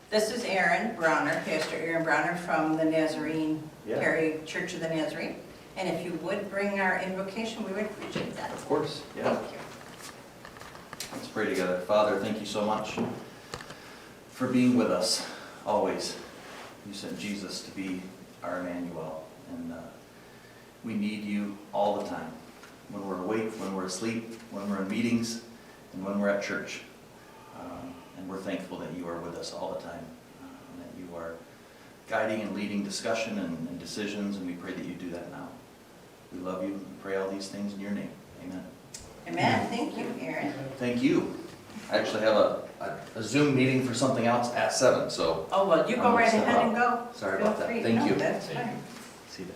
This is Aaron Browner, Pastor Aaron Browner from the Nazarene, Yeah. Perry Church of the Nazarene. And if you would bring our invocation, we would appreciate that. Of course, yeah. Thank you. Let's pray together. Father, thank you so much for being with us always. You sent Jesus to be our Emmanuel, and we need you all the time. When we're awake, when we're asleep, when we're in meetings, and when we're at church. And we're thankful that you are with us all the time, and that you are guiding and leading discussion and decisions, and we pray that you do that now. We love you and pray all these things in your name. Amen. Amen. Thank you, Aaron. Thank you. I actually have a Zoom meeting for something else at 7, so Oh, well, you go right ahead and go. sorry Feel about that. free. Thank No, you. That's fine. See that.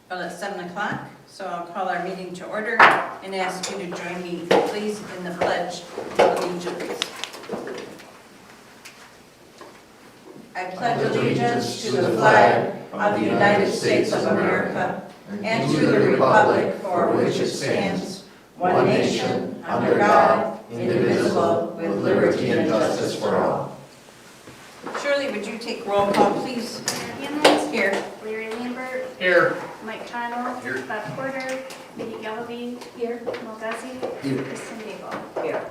Well, it's 7 o'clock, so I'll call our meeting to order and ask you to join me, please, in the Pledge of Allegiance. I pledge allegiance to the flag of the United States of America and to the republic for which it stands, one nation, under God, indivisible, with liberty and justice for all. Shirley, would you take roll call, please? Hammond, Here. Larry Lambert, Here. Mike Connell, Here. Bob Porter, Mindy Galvin, here, Mo Guzzi, Here. Kristen Gable. Here.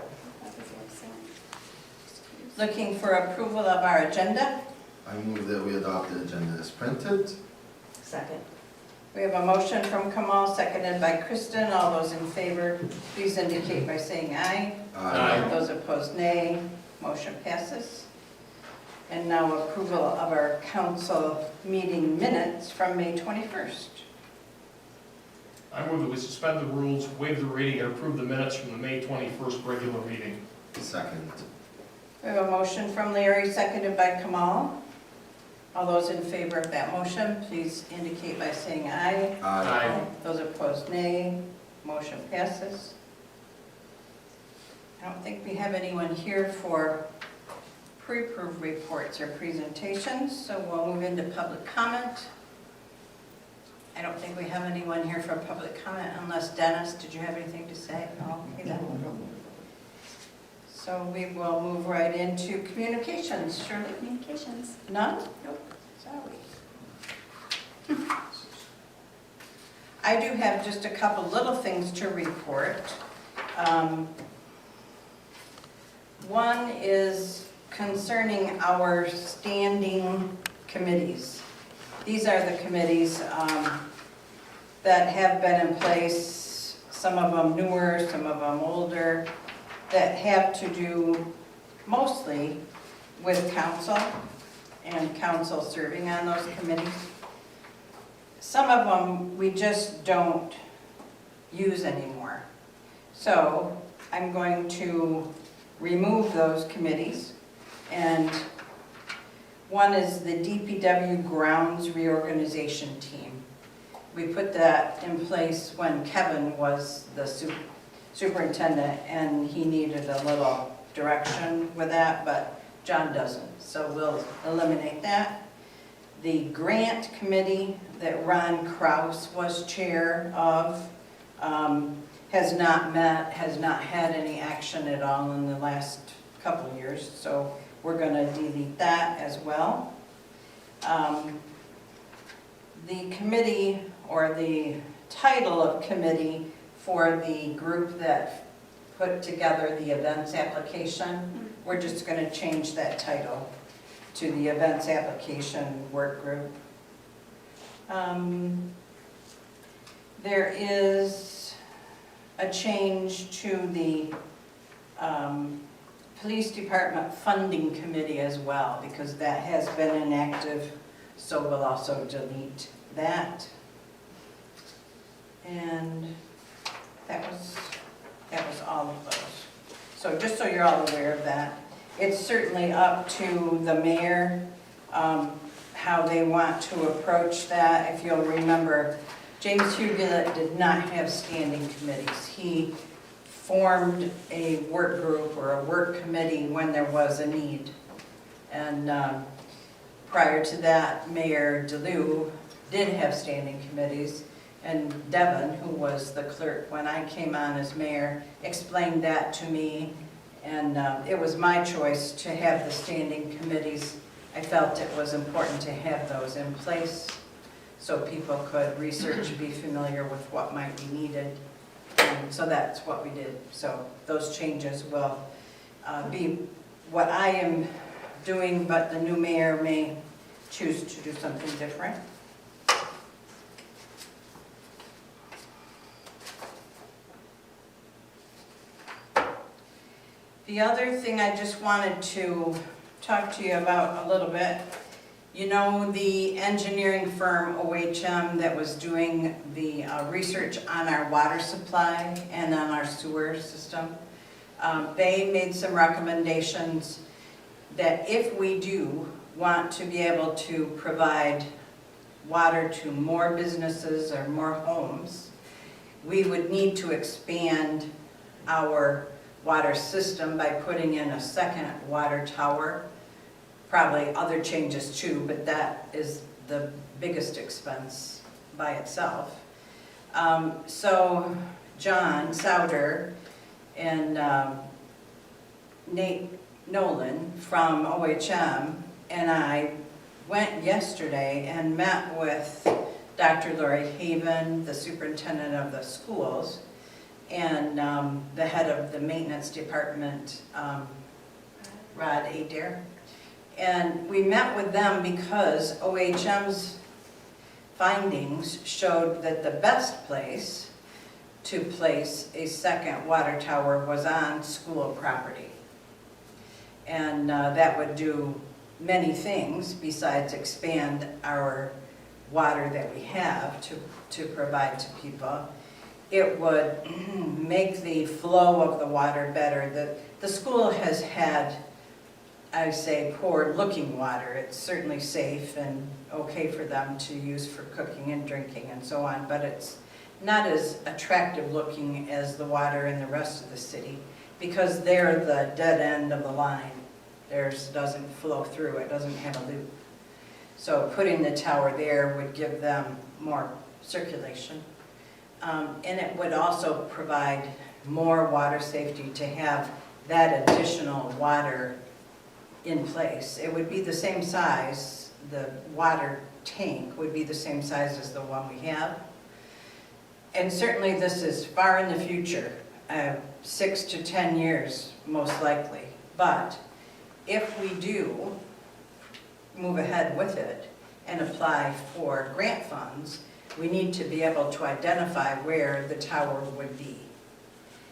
Looking for approval of our agenda. I move that we adopt the agenda as printed. Second. We have a motion from Kamal, seconded by Kristen. All those in favor, please indicate by saying aye. Aye. Those opposed, nay. Motion passes. And now approval of our council meeting minutes from May 21st. I move that we suspend the rules, waive the reading, and approve the minutes from the May 21st regular meeting. Second. We have a motion from Larry, seconded by Kamal. All those in favor of that motion, please indicate by saying aye. Aye. Those opposed, nay. Motion passes. I don't think we have anyone here for pre-approved reports or presentations, so we'll move into public comment. I don't think we have anyone here for public comment unless, Dennis, did you have anything to say? No? Okay, then. So we will move right into communications. Shirley? Communications. None? Nope. Sorry. I do have just a couple little things to report. One is concerning our standing committees. These are the committees that have been in place, some of them newer, some of them older, that have to do mostly with council and council serving on those committees. Some of them we just don't use anymore. So I'm going to remove those committees, and one is the DPW Grounds Reorganization Team. We put that in place when Kevin was the superintendent, and he needed a little direction with that, but John doesn't, so we'll eliminate that. The grant committee that Ron Kraus was chair of has not met, has not had any action at all in the last couple of years, so we're going to delete that as well. The committee, or the title of committee for the group that put together the events application, we're just going to change that title to the events application work group. There is a change to the police department funding committee as well, because that has been inactive, so we'll also delete that. And that was all of those. So just so you're all aware of that. It's certainly up to the mayor how they want to approach that. If you'll remember, James Hugulett did not have standing committees. He formed a work group or a work committee when there was a need. And prior to that, Mayor DeLue did have standing committees. And Devin, who was the clerk when I came on as mayor, explained that to me And it was my choice to have the standing committees. I felt it was important to have those in place so people could research, be familiar with what might be needed. And so that's what we did. So those changes will be what I am doing, but the new mayor may choose to do something different. The other thing I just wanted to talk to you about a little bit, you know, the engineering firm OHM that was doing the research on our water supply and on our sewer system, they made some recommendations that if we do want to be able to provide water to more businesses or more homes, we would need to expand our water system by putting in a second water tower. Probably other changes too, but that is the biggest expense by itself. So John Souter and Nate Nolan from OHM and I went yesterday and met with Dr. Lori Haven, the superintendent of the schools, and the head of the maintenance department, Rod Adair. And we met with them because OHM's findings showed that the best place to place a second water tower was on school property. And that would do many things besides expand our water that we have to provide to people. It would make the flow of the water better. The school has had, I say, poor looking water. It's certainly safe and okay for them to use for cooking and drinking and so on, but it's not as attractive looking as the water in the rest of the city because they're the dead end of the line. Theirs doesn't flow through, it doesn't have a loop. So putting the tower there would give them more circulation. And it would also provide more water safety to have that additional water in place. It would be the same size, the water tank would be the same size as the one we have. And certainly this is far in the future, 6 to 10 years most likely. But if we do move ahead with it and apply for grant funds, we need to be able to identify where the tower would be.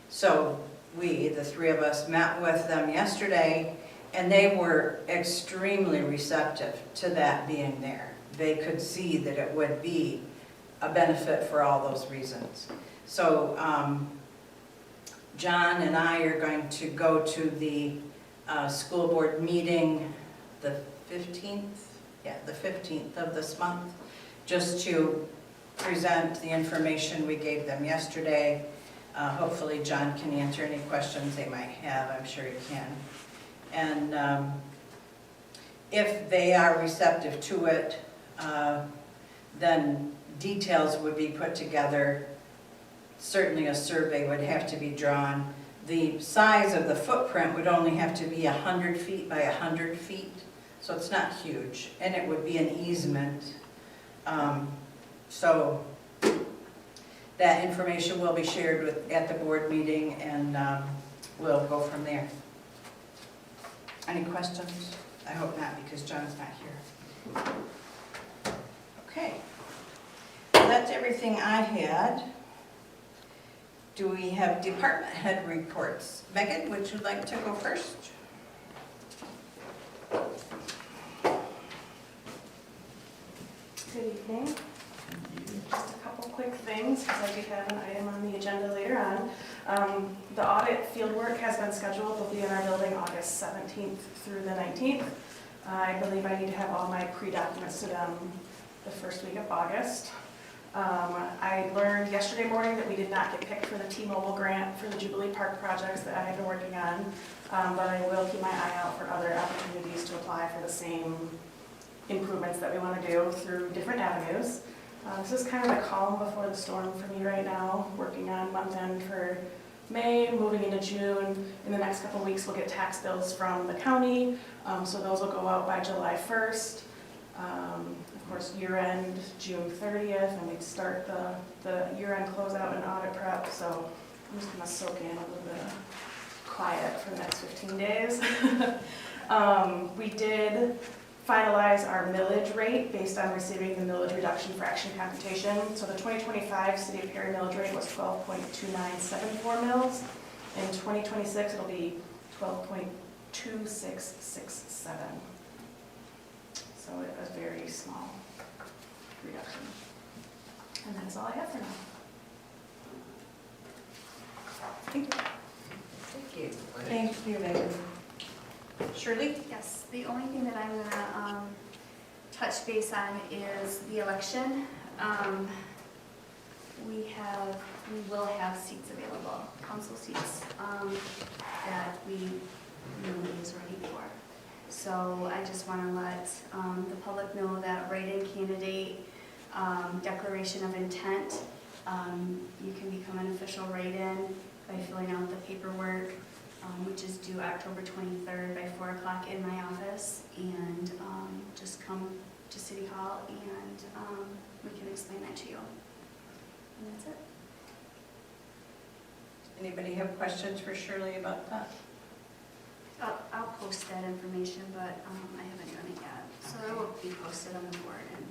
So we, the three of us, met with them yesterday, and they were extremely receptive to that being there. They could see that it would be a benefit for all those reasons. So John and I are going to go to the school board meeting the 15th? Yeah, the 15th of this month, just to present the information we gave them yesterday. Hopefully John can answer any questions they might have. I'm sure he can. And if they are receptive to it, then details would be put together. Certainly a survey would have to be drawn. The size of the footprint would only have to be 100 feet by 100 feet, so it's not huge, and it would be an easement. So that information will be shared at the board meeting, and we'll go from there. Any questions? I hope not, because John's not here. Okay. Well, that's everything I had. Do we have department head reports? Megan, would you like to go first? Good evening. Just a couple quick things, because I do have an item on the agenda later on. The audit fieldwork has been scheduled. Will be in our building August 17th through the 19th. I believe I need to have all my pre-documents to them the first week of August. I learned yesterday morning that we did not get picked for the T-Mobile grant for the Jubilee Park projects that I have been working on, but I will keep my eye out for other opportunities to apply for the same improvements that we want to do through different avenues. This is kind of a calm before the storm for me right now, working on month end for May, moving into June. In the next couple of weeks, we'll get tax bills from the county, so those will go out by July 1st. Of course, year-end, June 30th, and we'd start the year-end closeout and audit prep, so I'm just gonna soak in a little bit of quiet for the next 15 days. We did finalize our millage rate based on receiving the millage reduction for action computation. So the 2025 City of Perry millage rate was 12.2974 mils. In 2026, it'll be 12.2667. So it was a very small reduction. And that is all I have for now. Thank you. Thank you. Thank you, Megan. Shirley? Yes, the only thing that I'm gonna touch base on is the election. We will have seats available, council seats, that we is ready for. So I just wanna let the public know that write-in candidate, declaration of intent, you can become an official write-in by filling out the paperwork, which is due October 23rd by 4 o'clock in my office, and just come to City Hall and we can explain that to you. And that's it. Anybody have questions for Shirley about that? I'll post that information, but I haven't done it yet. So it will be posted on the board and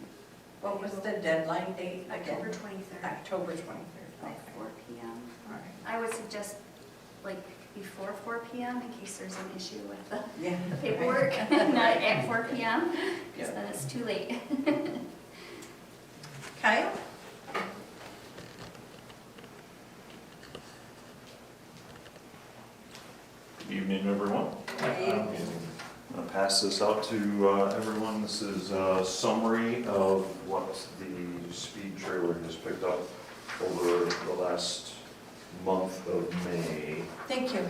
What was the deadline date October again? 23rd October 23rd. by Okay. 4 p.m. All right. I would suggest like before 4 p.m. in case there's an issue with the Yeah. paperwork, not at 4 p.m. Yeah. because then it's too late. Kyle? Good evening, everyone. I'm going to pass this out to everyone. This is a summary of what the speed trailer has picked up over the last month of May. Thank you.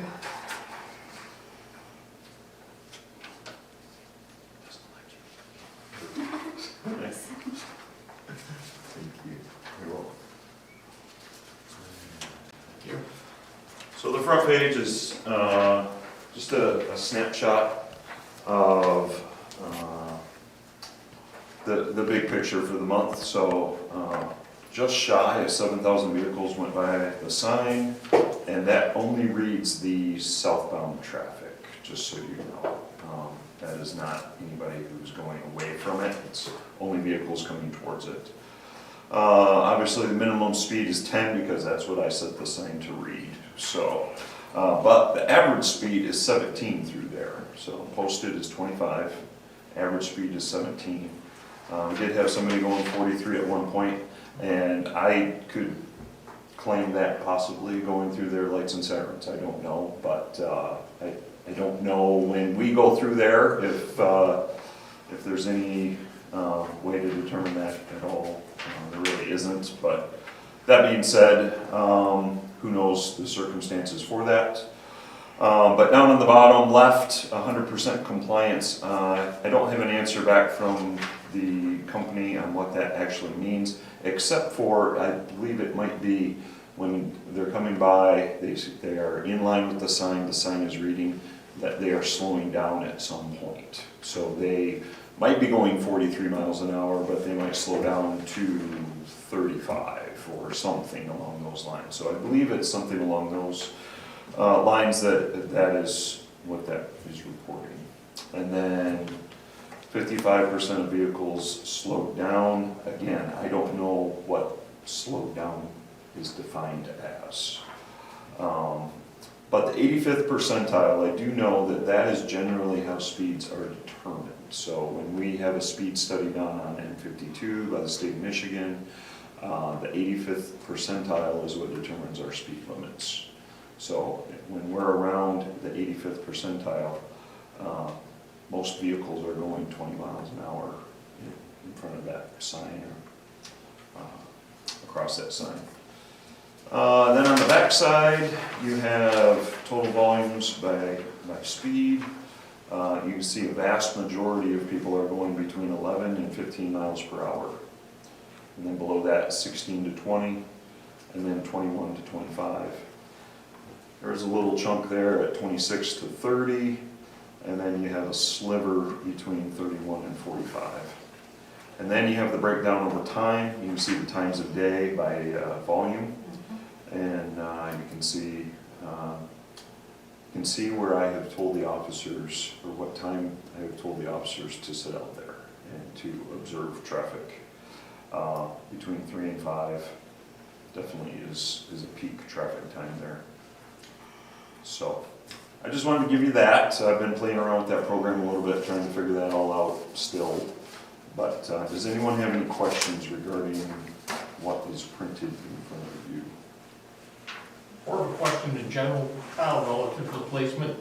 Thank you. You're welcome. Thank you. So the front page is just a snapshot of the big picture for the month. So just shy of 7,000 vehicles went by the sign, and that only reads the southbound traffic, just so you know. That is not anybody who's going away from it. It's only vehicles coming towards it. Obviously, the minimum speed is 10 because that's what I set the sign to read. So, but the average speed is 17 through there. So posted is 25, average speed is 17. We did have somebody going 43 at one point, and I could claim that possibly going through their lights and sirens. I don't know, but I don't know when we go through there if there's any way to determine that at all. There really isn't, but that being said, who knows the circumstances for that. But down on the bottom left, 100% compliance. I don't have an answer back from the company on what that actually means, except for, I believe it might be when they're coming by, they are in line with the sign is reading that they are slowing down at some point. So they might be going 43 miles an hour, but they might slow down to 35 or something along those lines. So I believe it's something along those lines that is what that is reporting. And then 55% of vehicles slowed down. Again, I don't know what slowed down is defined as. But the 85th percentile, I do know that that is generally how speeds are determined. So when we have a speed study done on N52 by the state of Michigan, the 85th percentile is what determines our speed limits. So when we're around the 85th percentile, most vehicles are going 20 miles an hour in front of that sign or across that sign. Then on the back side, you have total volumes by speed. You can see a vast majority of people are going between 11 and 15 miles per hour. And then below that, 16 to 20, and then 21 to 25. There's a little chunk there at 26 to 30, and then you have a sliver between 31 and 45. And then you have the breakdown over time. You can see the times of day by volume, and you can see where I have told the officers, or what time I have told the officers to sit out there and to observe traffic. Between 3 and 5 definitely is a peak traffic time there. So I just wanted to give you that. I've been playing around with that program a little bit, trying to figure that all out still. But does anyone have any questions regarding what is printed in front of you? More of a question in general, Kyle, relative to the placement.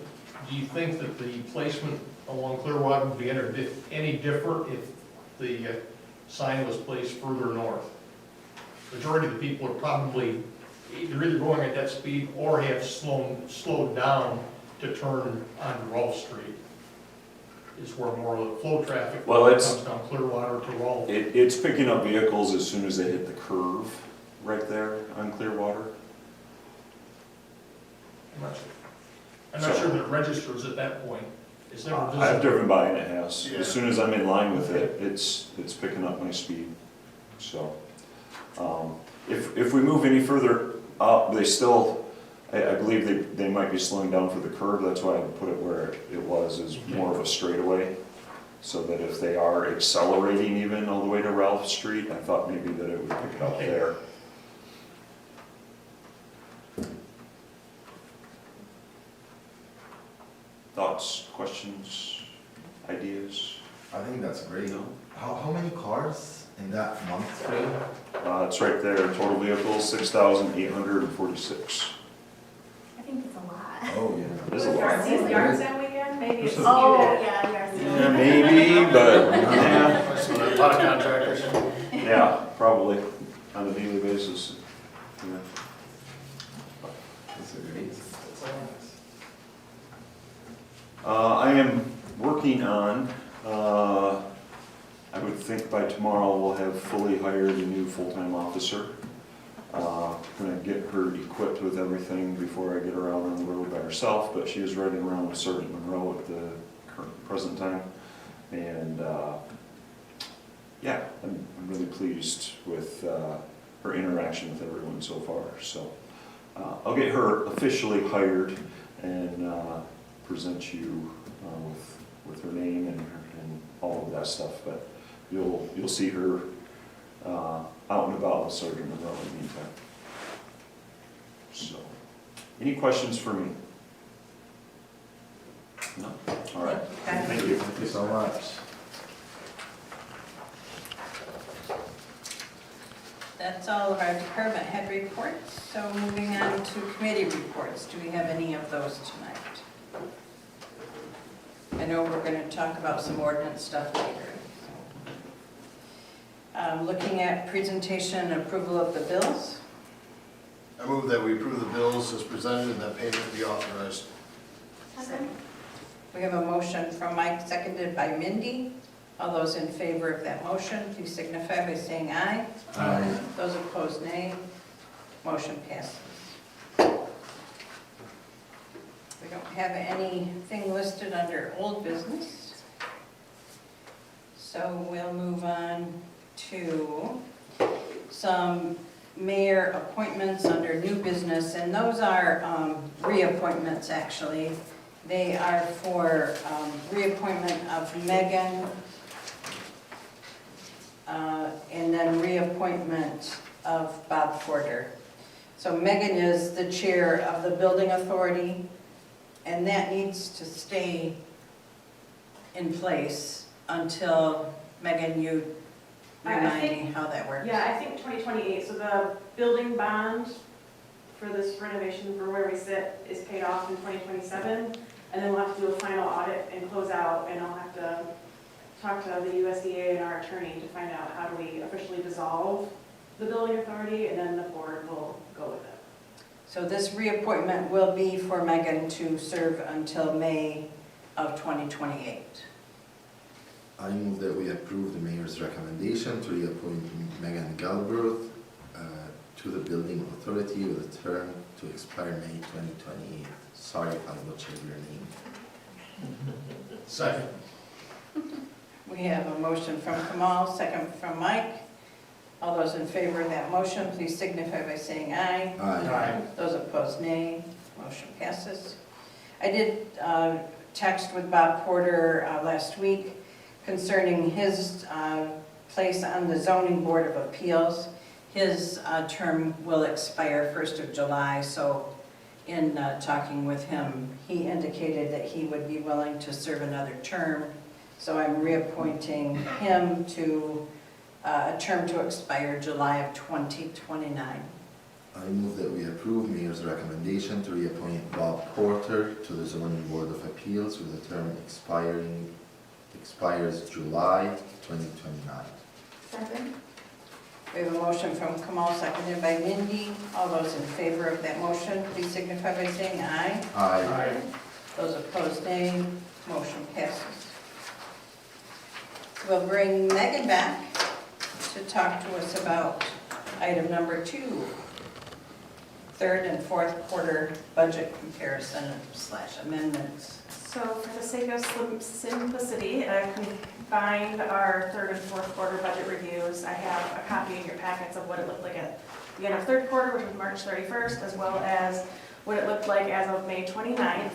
Do you think that the placement along Clearwater would be any different if the sign was placed further north? Majority of the people are probably either going at that speed or have slowed down to turn on Rolfe Street. Is where more of the flow traffic comes down Clearwater to Rolfe. It's picking up vehicles as soon as they hit the curve right there on Clearwater. I'm not sure that it registers at that point. Is there a I've driven by and it has. Yeah. As soon as I'm in line with it, it's picking up my speed. So, if we move any further up, they still, I believe they might be slowing down for the curve. That's why I put it where it was, is more of a straightaway. So that if they are accelerating even all the way to Ralph Street, I thought maybe that it would pick it up Okay. there. Thoughts, questions, ideas? I think that's great. How many cars in that month frame? It's right there, total vehicles, 6,846. I think it's a lot. Oh, yeah. It is a lot. Yard sale weekend, maybe it's. Oh, yeah, yard sale. Yeah, maybe, but, yeah, A lot of contractors. yeah, probably, on a daily basis. Yeah. That's a great. I am working on, I would think by tomorrow we'll have fully hired a new full-time officer. Gonna get her equipped with everything before I get her out on the road by herself, but she is riding around with Sergeant Monroe at the present time. And, yeah, I'm really pleased with her interaction with everyone so far. So I'll get her officially hired and present you with her name and all of that stuff. But you'll see her out and about with Sergeant Monroe in the meantime. So, any questions for me? No? All right. Okay. Thank you. Thank you so much. That's all of our department head reports. So moving on to committee reports. Do we have any of those tonight? I know we're going to talk about some ordinance stuff later. Looking at presentation and approval of the bills. I move that we approve the bills as presented and that payment be authorized. Second. We have a motion from Mike, seconded by Mindy. All those in favor of that motion, please signify by saying aye. Aye. Those opposed, nay. Motion passes. We don't have anything listed under old business. So we'll move on to some mayor appointments under new business, and those are reappointments, actually. They are for reappointment of Megan, and then reappointment of Bob Porter. So Megan is the chair of the building authority, and that needs to stay in place until, Megan, you I remind think- me how that works. Yeah, I think 2028, so the building bond for this renovation for where we sit is paid off in 2027, and then we'll have to do a final audit and close out, and I'll have to talk to the USDA and our attorney to find out how do we officially dissolve the building authority, and then the board will go with it. So this reappointment will be for Megan to serve until May of 2028. I move that we approve the mayor's recommendation to reappoint Megan Galbraith to the building authority with a term to expire May 2028. Sorry if I butchered your name. Second. We have a motion from Kamal, second from Mike. All those in favor of that motion, please signify by saying aye. Aye. Those opposed, nay. Motion passes. I did text with Bob Porter last week concerning his place on the Zoning Board of Appeals. His term will expire 1st of July, so in talking with him, he indicated that he would be willing to serve another term. So I'm reappointing him to a term to expire July of 2029. I move that we approve Mayor's recommendation to reappoint Bob Porter to the Zoning Board of Appeals with a term expires July 2029. Second? We have a motion from Kamal, seconded by Mindy. All those in favor of that motion, please signify by saying aye. Aye. Those opposed, nay. Motion passes. We'll bring Megan back to talk to us about item number 2, third and fourth quarter budget comparison / amendments. So for the sake of simplicity, I combined our third and fourth quarter budget reviews. I have a copy in your packets of what it looked like at the end of third quarter, which was March 31st, as well as what it looked like as of May 29th.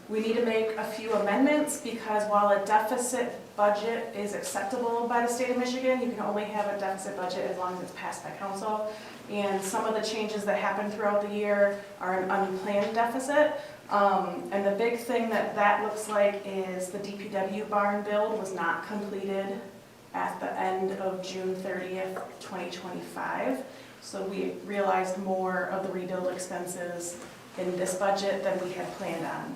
We need to make a few amendments because while a deficit budget is acceptable by the state of Michigan, you can only have a deficit budget as long as it's passed by council. And some of the changes that happen throughout the year are an unplanned deficit. And the big thing that looks like is the DPW barn build was not completed at the end of June 30th, 2025. So we realized more of the rebuild expenses in this budget than we had planned on.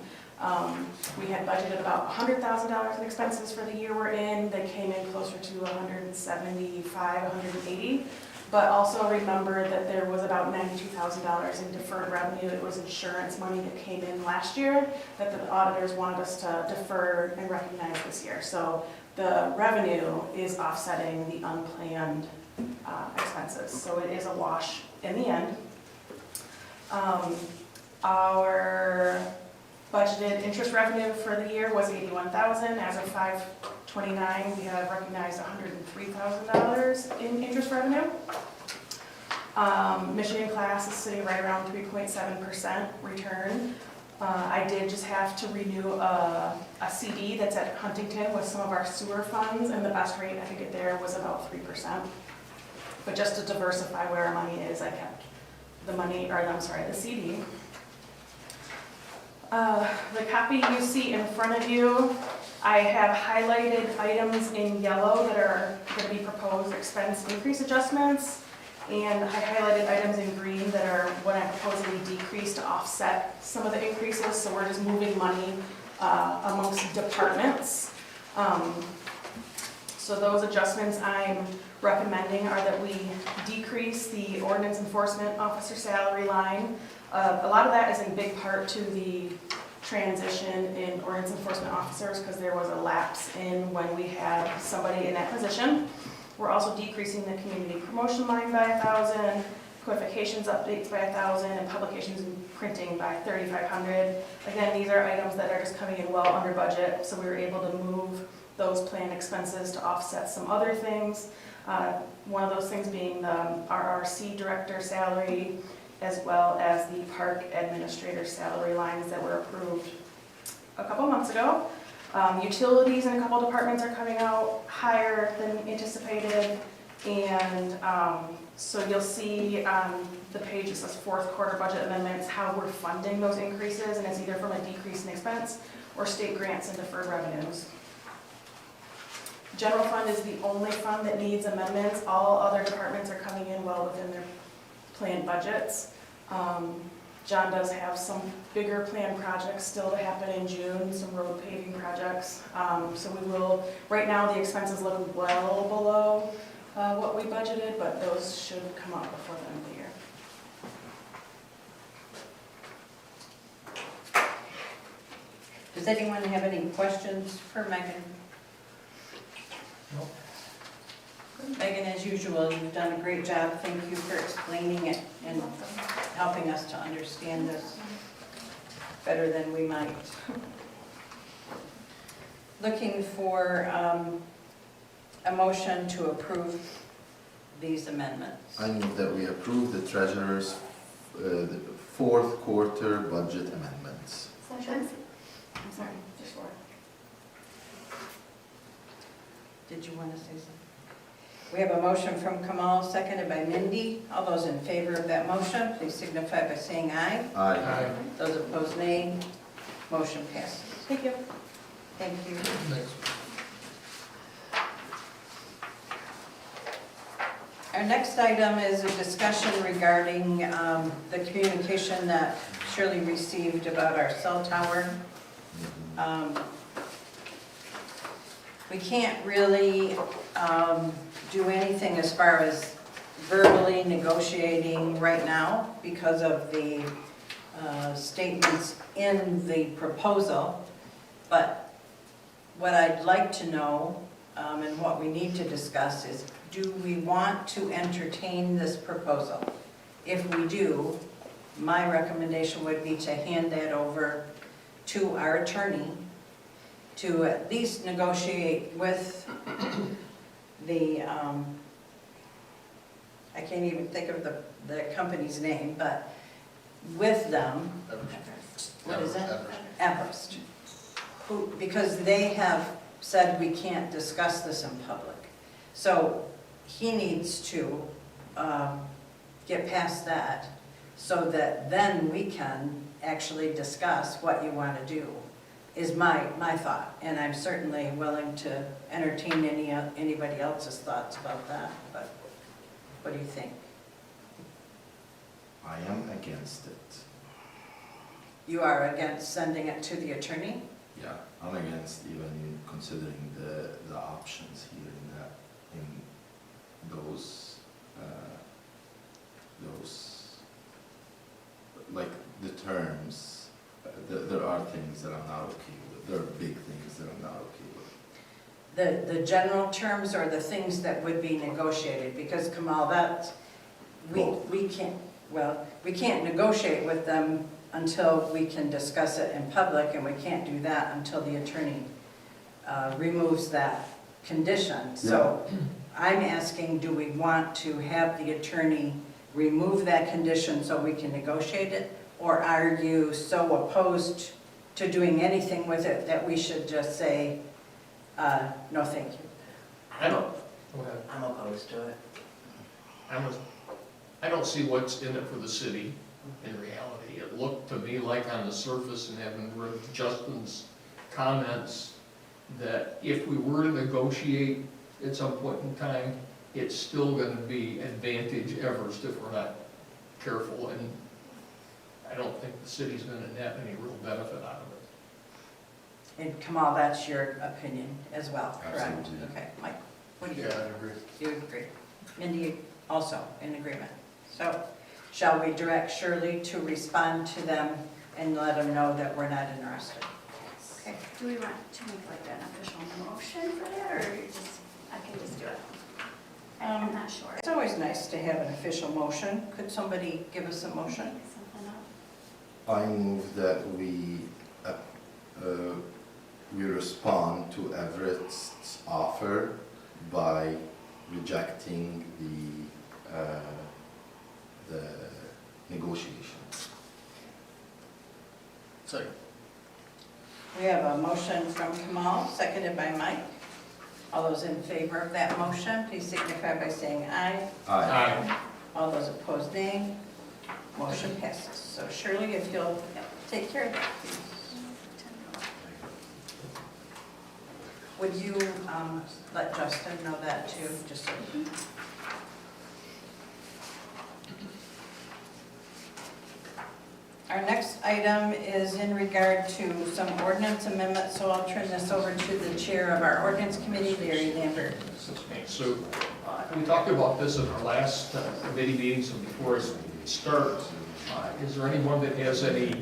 We had budgeted about $100,000 in expenses for the year we're in. They came in closer to 175, 180. But also remember that there was about $92,000 in deferred revenue. It was insurance money that came in last year that the auditors wanted us to defer and recognize this year. So the revenue is offsetting the unplanned expenses. So it is a wash in the end. Our budgeted interest revenue for the year was $81,000. As of 5/29, we have recognized $103,000 in interest revenue. Michigan class is sitting right around 3.7% return. I did just have to renew a CD that's at Huntington with some of our sewer funds, and the best rate I could get there was about 3%. But just to diversify where our money is, I kept the CD. The copy you see in front of you, I have highlighted items in yellow that are going to be proposed expense increase adjustments, and I highlighted items in green that are what I'm proposing to decrease to offset some of the increases, so we're just moving money amongst departments. So those adjustments I'm recommending are that we decrease the ordinance enforcement officer salary line. A lot of that is in big part to the transition in ordinance enforcement officers because there was a lapse in when we had somebody in that position. We're also decreasing the community promotion line by 1,000, qualifications updates by 1,000, and publications and printing by 3,500. Again, these are items that are just coming in well under budget, so we were able to move those planned expenses to offset some other things. One of those things being the RRC director salary, as well as the park administrator salary lines that were approved a couple months ago. Utilities in a couple departments are coming out higher than anticipated, and so you'll see on the page it says fourth quarter budget amendments how we're funding those increases, and it's either from a decrease in expense or state grants and deferred revenues. General fund is the only fund that needs amendments. All other departments are coming in well within their planned budgets. John does have some bigger planned projects still to happen in June, some road paving projects. So we will, right now the expenses look well below what we budgeted, but those should come up before the end of the year. Does anyone have any questions for Megan? No. Megan, as usual, you've done a great job. Thank you for explaining it and helping us to understand this better than we might. Looking for a motion to approve these amendments. I move that we approve the treasurer's the fourth quarter budget amendments. Second. I'm sorry, just for. Did you want to say something? We have a motion from Kamal, seconded by Mindy. All those in favor of that motion, please signify by saying aye. Aye. Those opposed, nay. Motion passes. Thank you. Thank you. Next. Our next item is a discussion regarding the communication that Shirley received about our cell tower. We can't really do anything as far as verbally negotiating right now because of the statements in the proposal. But what I'd like to know, and what we need to discuss is, do we want to entertain this proposal? If we do, my recommendation would be to hand that over to our attorney to at least negotiate with the, I can't even think of the company's name, but with them, what is it? Everest. Who, because they have said we can't discuss this in public. So he needs to get past that so that then we can actually discuss what you want to do, is my thought. And I'm certainly willing to entertain anybody else's thoughts about that, but what do you think? I am against it. You are against sending it to the attorney? Yeah, I'm against even considering the options here in those, like the terms. There are things that I'm not okay with. There are big things that I'm not okay with. The general terms or the things that would be negotiated? Because Kamal, we can't negotiate with them until we can discuss it in public, and we can't do that until the attorney removes that condition. So I'm asking, do we want to have the attorney remove that condition so we can negotiate it? Or are you so opposed to doing anything with it that we should just say, no, thank you? Go ahead. I'm opposed to it. I don't see what's in it for the city in reality. It looked to me like on the surface, and having read Justin's comments, that if we were to negotiate at some point in time, it's still going to be advantage Everest if we're not careful, and I don't think the city's going to net any real benefit out of it. And Kamal, that's your opinion as well, correct? Absolutely. Okay, Mike, what do you Yeah, think? I agree. You agree? Mindy, also in agreement. So shall we direct Shirley to respond to them and let them know that we're not interested? Okay. Do we want to make like an official motion for that, or I can just do it? I'm not sure. It's always nice to have an official motion. Could somebody give us a motion? Something up. I move that we respond to Everett's offer by rejecting the negotiations. Second. We have a motion from Kamal, seconded by Mike. All those in favor of that motion, please signify by saying aye. Aye. All those opposed, nay. Motion passes. So Shirley, if you'll take care of that, please. Would you let Justin know that too, just so. Our next item is in regard to some ordinance amendments, so I'll turn this over to the chair of our ordinance committee, Larry Lambert. Okay, so we talked about this in our last committee meetings, and before I start, is there anyone that has any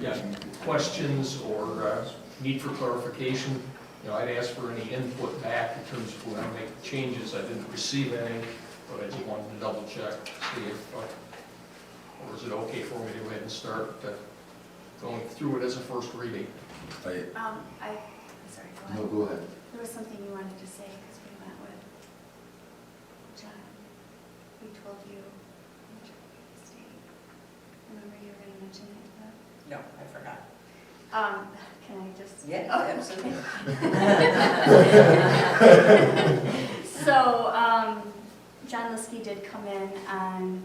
questions or need for clarification I'd asked for any input back in terms of when I make changes. I didn't receive any, but I just wanted to double check, see if, or is it okay for me to go ahead and start going through it as a first reading? I, I'm sorry, go no, ahead. go ahead. There was something you wanted to say, because we went with John. We told you, remember you were going to mention it, but, No, I forgot. can I just? Yeah, absolutely. So, John Liskey did come in on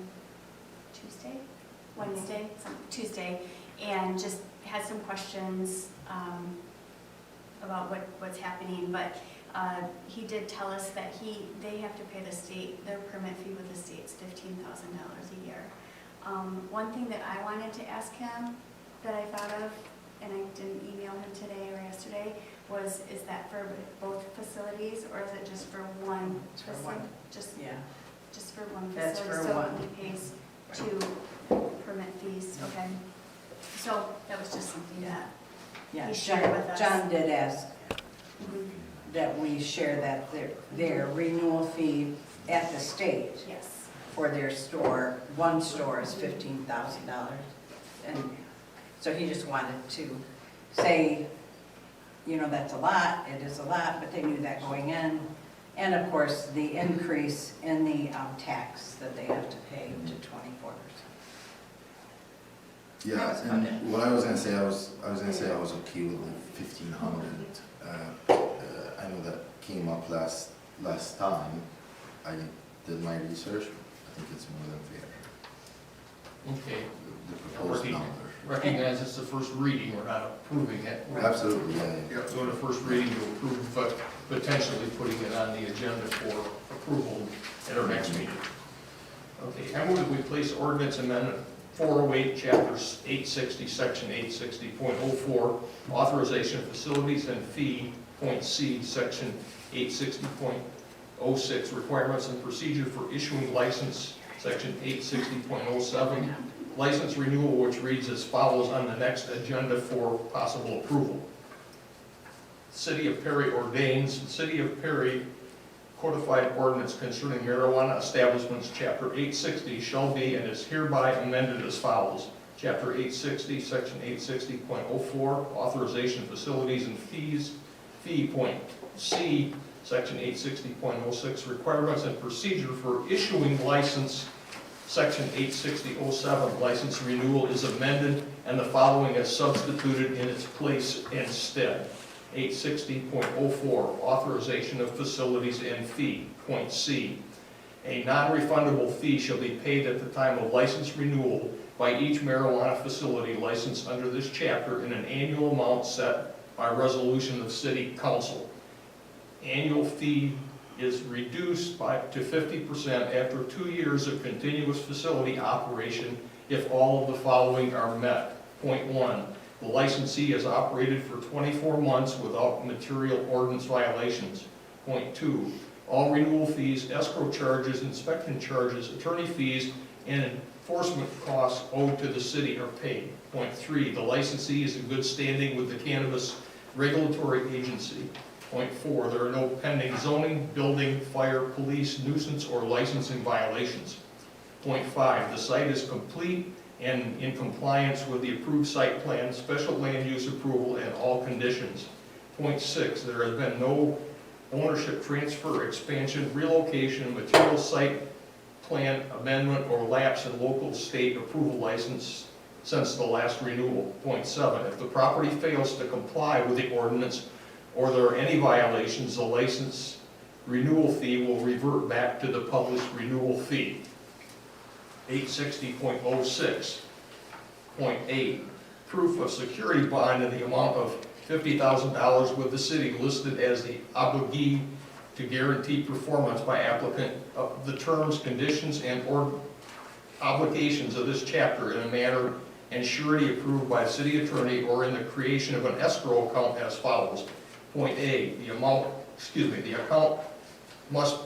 Tuesday, and just had some questions about what's happening, but he did tell us that they have to pay the state, their permit fee with the state's $15,000 a year. One thing that I wanted to ask him that I thought of, and I didn't email him today or yesterday, is that for both facilities, or is it just for one? It's for one. Just for one That's facility? for one. So he pays 2 permit fees, okay? So that was just something that, Yeah, He shared with us. John did ask that we share that their renewal fee at the state yes. for their store, one store is $15,000. And so he just wanted to say, that's a lot, it is a lot, but they knew that going in. And of course, the increase in the tax that they have to pay to 24%. Yeah, That was about it. and what I was gonna say, I was okay with the 1,500. I know that came up last time. I did my research. I think it's more than fair. Okay, The proposed Working. number. recognize it's the first reading, we're not approving it. Absolutely, yeah. So the first reading to approve, but potentially putting it on the agenda for approval at our next meeting. Okay, I move that we place ordinance amendment 408, chapter 860, section 860.04, authorization of facilities and fee, point C, section 860.06, requirements and procedure for issuing license, section 860.07, license renewal, which reads as follows on the next agenda for possible approval. City of Perry ordains, the City of Perry codified ordinance concerning marijuana establishments, chapter 860, shall be and is hereby amended as follows. Chapter 860, section 860.04, authorization of facilities and fees, fee, point C, section 860.06, requirements and procedure for issuing license, section 860.07, license renewal is amended and the following is substituted in its place instead. 860.04, authorization of facilities and fee, point C. A non-refundable fee shall be paid at the time of license renewal by each marijuana facility licensed under this chapter in an annual amount set by resolution of City Council. Annual fee is reduced to 50% after 2 years of continuous facility operation if all of the following are met. Point 1. The licensee has operated for 24 months without material ordinance violations. Point 2, all renewal fees, escrow charges, inspection charges, attorney fees, and enforcement costs owed to the city are paid. Point 3, the licensee is in good standing with the Cannabis Regulatory Agency. Point 4, there are no pending zoning, building, fire, police, nuisance, or licensing violations. Point 5, the site is complete and in compliance with the approved site plan, special land use approval, and all conditions. Point 6, there has been no ownership transfer, expansion, relocation, material site plan amendment, or lapse in local state approval license since the last renewal. Point 7, if the property fails to comply with the ordinance or there are any violations, the license renewal fee will revert back to the published renewal fee. 860.06. Point 8, proof of security bond in the amount of $50,000 with the city listed as the obligee to guarantee performance by applicant of the terms, conditions, and/or obligations of this chapter in a manner and surety approved by the city attorney or in the creation of an escrow account as follows. Point A, the account must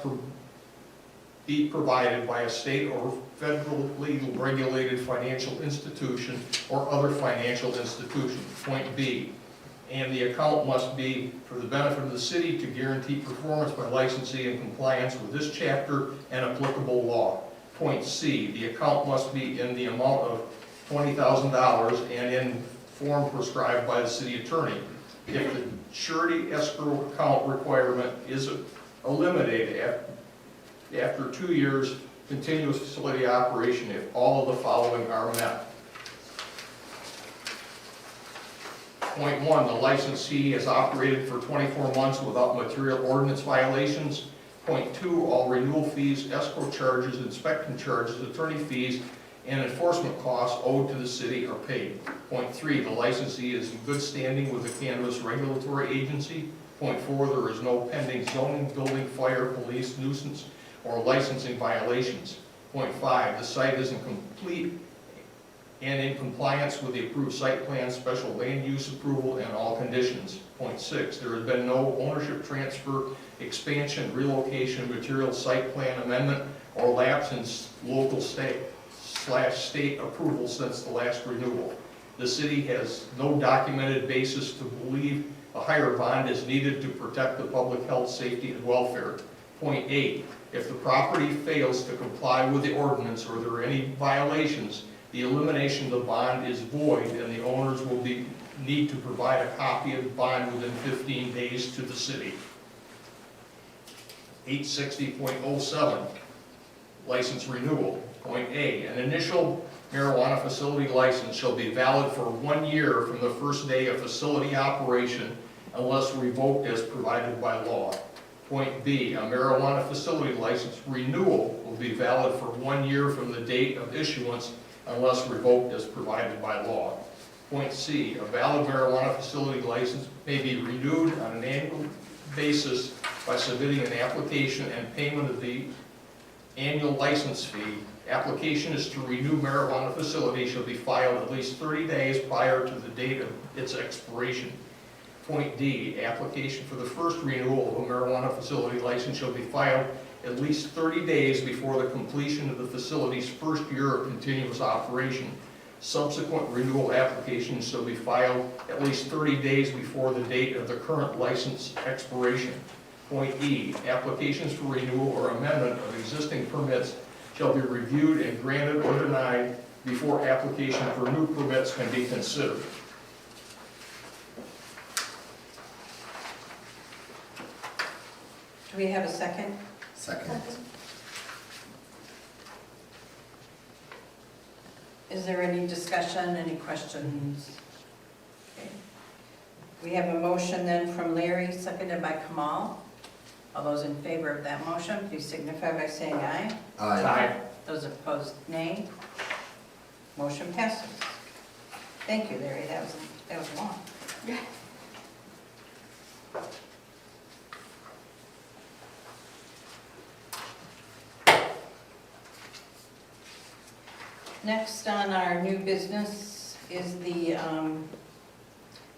be provided by a state or federally regulated financial institution or other financial institution. Point B, and the account must be for the benefit of the city to guarantee performance by licensee in compliance with this chapter and applicable law. Point C, the account must be in the amount of $20,000 and in form prescribed by the city attorney. If the surety escrow account requirement is eliminated after 2 years continuous facility operation, if all of the following are met. Point 1, the licensee has operated for 24 months without material ordinance violations. Point 2, all renewal fees, escrow charges, inspection charges, attorney fees, and enforcement costs owed to the city are paid. Point 3, the licensee is in good standing with the Cannabis Regulatory Agency. Point 4, there is no pending zoning, building, fire, police, nuisance, or licensing violations. Point 5, the site is complete and in compliance with the approved site plan, special land use approval, and all conditions. Point 6, there has been no ownership transfer, expansion, relocation, material site plan amendment, or lapse in local state approval since the last renewal. The city has no documented basis to believe a higher bond is needed to protect the public health, safety, and welfare. Point 8, if the property fails to comply with the ordinance or there are any violations, the elimination of the bond is void and the owners will need to provide a copy of the bond within 15 days to the city. 860.07, license renewal. Point A, an initial marijuana facility license shall be valid for 1 year from the first day of facility operation unless revoked as provided by law. Point B, a marijuana facility license renewal will be valid for 1 year from the date of issuance unless revoked as provided by law. Point C, a valid marijuana facility license may be renewed on an annual basis by submitting an application and payment of the annual license fee. Application is to renew marijuana facility shall be filed at least 30 days prior to the date of its expiration. Point D, application for the first renewal of a marijuana facility license shall be filed at least 30 days before the completion of the facility's first year of continuous operation. Subsequent renewal applications shall be filed at least 30 days before the date of the current license expiration. Point E, applications for renewal or amendment of existing permits shall be reviewed and granted or denied before application for new permits can be considered. Do we have a second? Second. Is there any discussion, any questions? Okay. We have a motion then from Larry, seconded by Kamal. All those in favor of that motion, please signify by saying aye. Aye. Those opposed, nay. Motion passes. Thank you, Larry, that was long. Next on our new business is the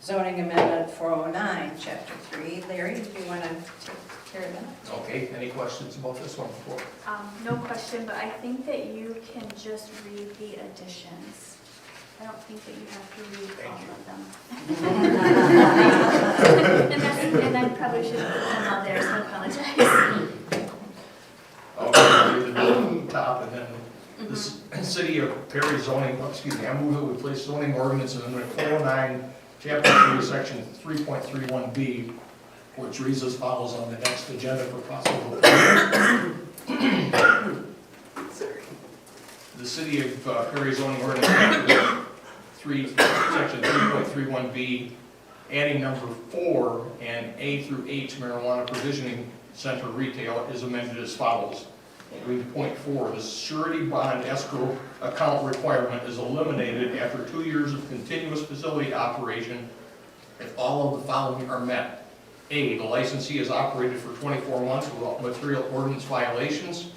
zoning amendment 409, chapter 3. Larry, do you want to take care of that? Okay, any questions about this one before? No question, but I think that you can just read the additions. I don't think that you have to read all of them. And I probably should have put them out there, so I apologize. Okay, the top and then the city of Perry zoning, I move that we place zoning ordinance amendment 409, chapter 3, section 3.31B, which reads as follows on the next agenda for possible approval. The city of Perry zoning ordinance, chapter 3, section 3.31B, adding number 4 and A through H marijuana provisioning center retail is amended as follows. Read point 4, the surety bond escrow account requirement is eliminated after 2 years of continuous facility operation if all of the following are met. A, the licensee has operated for 24 months without material ordinance violations.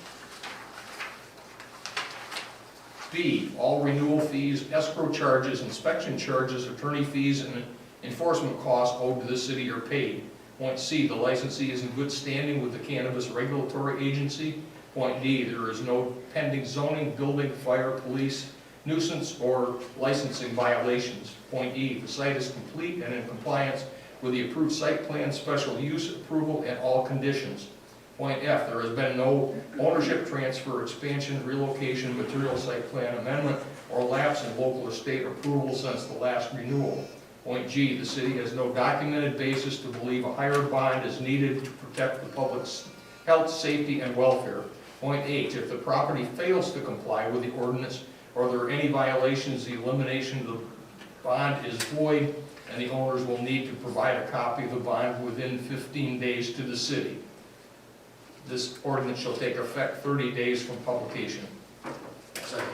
B, all renewal fees, escrow charges, inspection charges, attorney fees, and enforcement costs owed to the city are paid. Point C, the licensee is in good standing with the Cannabis Regulatory Agency. Point D, there is no pending zoning, building, fire, police, nuisance or licensing violations. Point E, the site is complete and in compliance with the approved site plan, special use approval, and all conditions. Point F, there has been no ownership transfer, expansion, relocation, material site plan amendment, or lapse in local or state approval since the last renewal. Point G, the city has no documented basis to believe a higher bond is needed to protect the public's health, safety, and welfare. Point H, if the property fails to comply with the ordinance or there are any violations, the elimination of the bond is void and the owners will need to provide a copy of the bond within 15 days to the city. This ordinance shall take effect 30 days from publication. Second.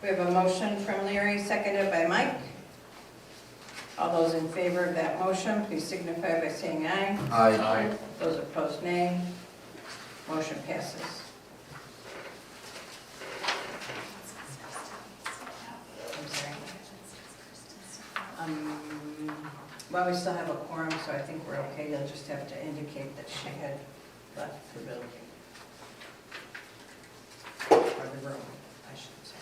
We have a motion from Larry, seconded by Mike. All those in favor of that motion, please signify by saying aye. I, Those opposed, nay. Motion passes. I'm sorry. Well, we still have a quorum, so I think we're okay. You'll just have to indicate that she had left the building. Or the room, I should say.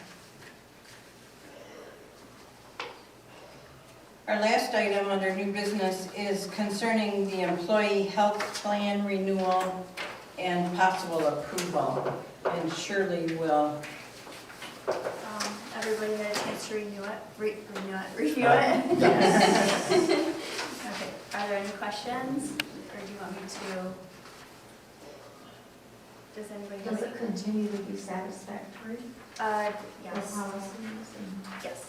Our last item under new business is concerning the employee health plan renewal and possible approval. And Shirley will, Everybody had a chance to review it? yes. Okay, are there any questions, or do you want me to? Does anybody? Does it continue to be satisfactory? Yes. The policies and- Yes,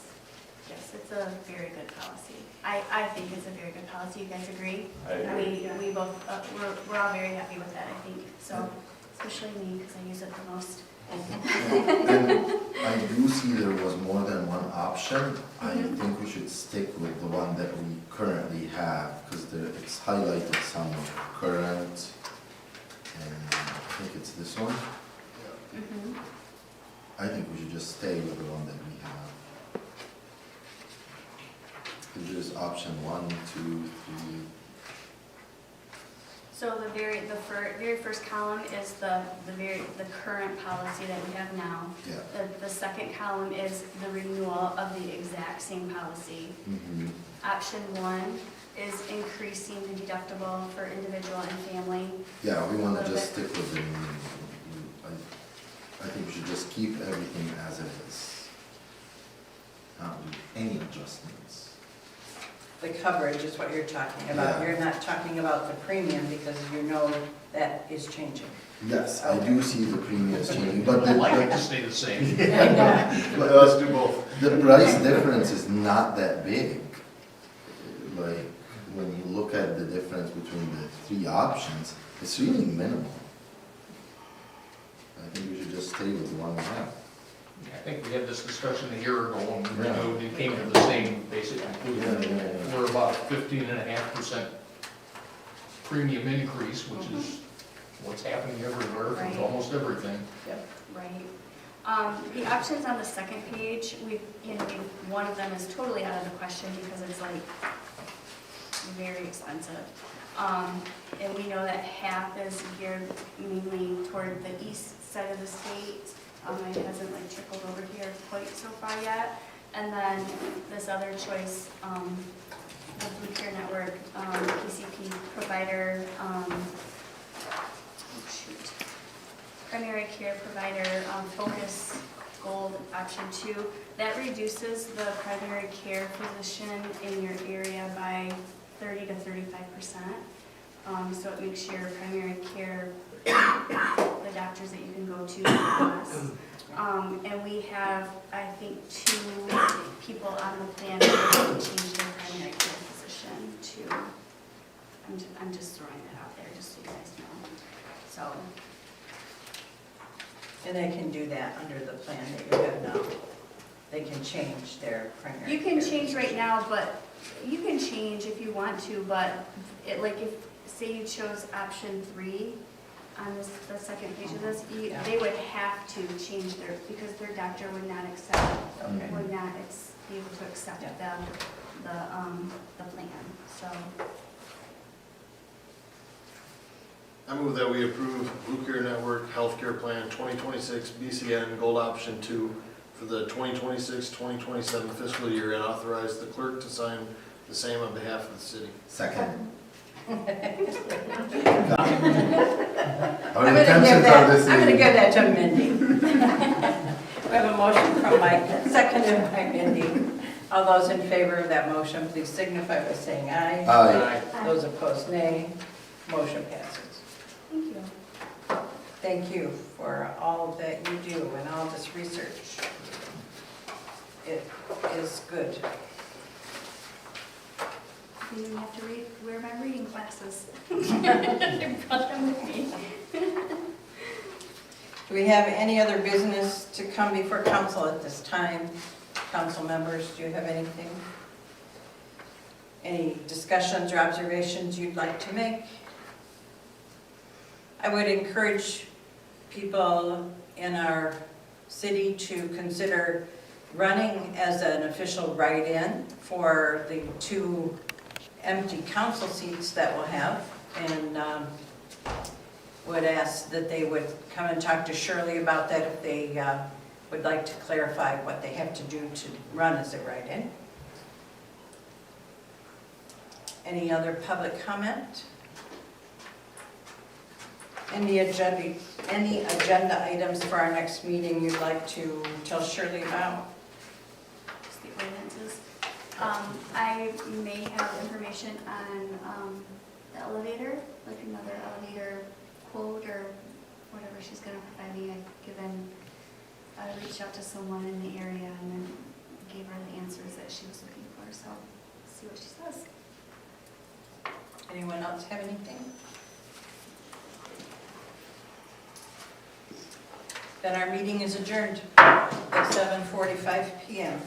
yes, it's a very good policy. I think it's a very good policy, you guys agree? I agree. We both, we're all very happy with that, I think, so, especially me, because I use it the most. And I do see there was more than one option. I Mhm. think we should stick with the one that we currently have, because it's highlighted some current, and I think it's this one. Mhm. I think we should just stay with the one that we have. There's option 1, 2, 3. So the very first column is the current policy that we have now. Yeah. The second column is the renewal of the exact same policy. Mm-hmm. Option 1 is increasing the deductible for individual and family. Yeah, we want to Little just bit. stick with the, I think we should just keep everything as it is. Not do any adjustments. the coverage is what you're talking about. Yeah. You're not talking about the premium because you know that is changing. Yes, I do see the premiums changing, but I'd like it to the, stay the same. Let's do both. the price difference is not that big. Like, when you look at the difference between the 3 options, it's really minimal. I think we should just stay with the one we have. I think we had this discussion a year ago when we Yeah. renewed, and came to the same basic conclusion. Yeah, yeah, yeah. We're about 15.5% premium increase, which is what's happening everywhere, Right. with almost everything. Right. The options on the second page, one of them is totally out of the question because it's like very expensive. And we know that half is geared mainly toward the east side of the state. It hasn't like trickled over here quite so far yet. And then this other choice, the Blue Care Network, PCP provider, primary care provider, Focus Gold Option 2, that reduces the primary care physician in your area by 30 to 35%. So it makes your primary care, the doctors that you can go to less. And we have, I think, 2 people on the plan that will change their primary care physician to, I'm just throwing that out there, just so you guys know. So, And they can do that under the plan that you have now. They can change their primary. you can care change right physician. now, but you can change if you want to, but like if, say you chose option 3 on this, the second page of this, Yeah. they would have to change their, because their doctor would not accept, Okay. would not be able to accept Yeah. the plan, so. I move that we approve Blue Care Network Healthcare Plan 2026 BCN Gold Option 2 for the 2026-2027 fiscal year and authorize the clerk to sign the same on behalf of the city. Second. Our I'm gonna give intentions are the that, I'm gonna same. give that to Mindy. We have a motion from Mike, seconded by Mindy. All those in favor of that motion, please signify by saying aye. Aye. Those opposed, nay. Motion passes. Thank you. Thank you for all that you do and all this research. It is good. You didn't have to wear my reading glasses. I brought them with me. Do we have any other business to come before council at this time? Council members, do you have anything? Any discussions or observations you'd like to make? I would encourage people in our city to consider running as an official write-in for the 2 empty council seats that we'll have, and would ask that they would come and talk to Shirley about that if they would like to clarify what they have to do to run as a write-in. Any other public comment? Any agenda items for our next meeting you'd like to tell Shirley about? Just the ordinances. I may have information on the elevator, like another elevator quote or whatever she's gonna provide me. I reached out to someone in the area and then gave her the answers that she was looking for, so see what she says. Anyone else have anything? Then our meeting is adjourned at 7:45 PM.